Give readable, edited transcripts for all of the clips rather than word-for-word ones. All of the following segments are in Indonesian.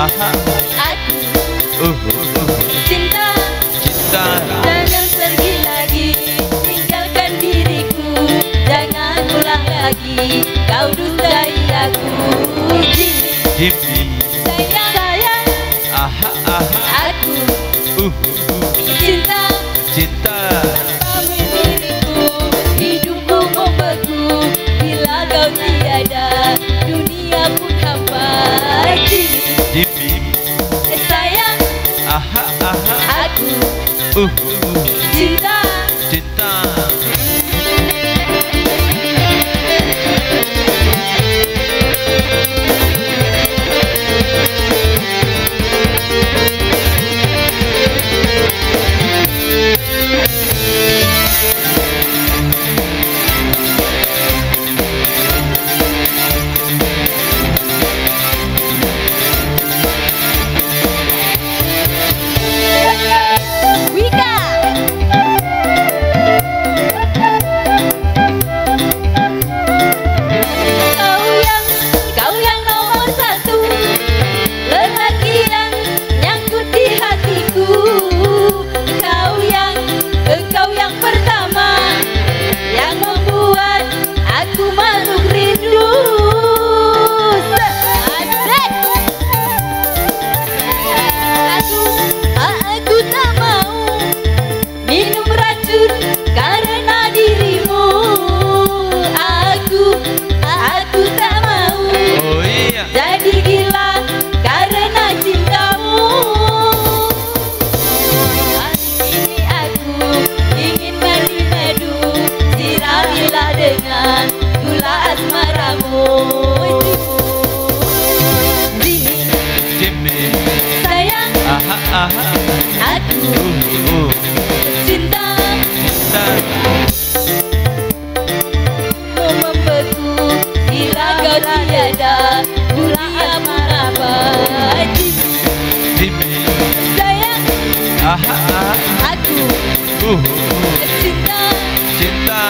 Aha. Aku cinta, Cinta. jangan pergi lagi, tinggalkan diriku. Jangan ulang lagi, kau dustai aku. Jimmy. Sayang, Aha. Aha. aku Cinta. cinta. Kamu diriku, hidupku membeku. Bila kau tiada, dunia pun hampa. Jimmy. Sayang, Aha. Aha. aku Cinta. cinta. Wika. Kau yang nomor satu, lelaki yang nyangkut di hatiku. Engkau yang pertama, yang membuat aku makhluk rindu. Aku tak mau minum racun karena dirimu. Aku tak mau Oh iya. jadi gila karena cintamu. Hari ini aku ingin madu-madu, siramilah dengan gula asmaramu. Jimmy. Sayang, Aha. Aha. aku cinta. Cinta. Membeku bila kau tiada, dunia apa? Jimmy. Sayang, Aha. Aha. aku cinta. Cinta.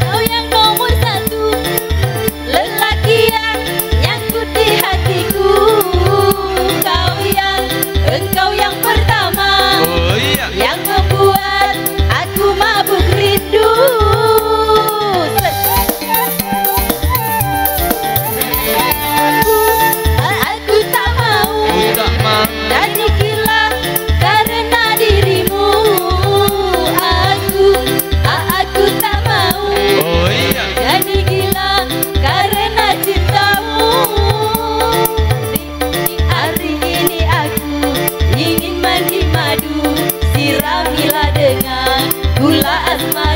Kau yang nomor satu, lelaki yang nyangkut di hatiku. Engkau yang pertama, Oh iya. yang membuat aku mabuk rindu. Aku tak mau Tak mau. jadi gila karena dirimu. Aku tak mau Oh iya. jadi gila karena cintamu. Hari ini aku ingin mandi madu, siramilah dengan gula asmara.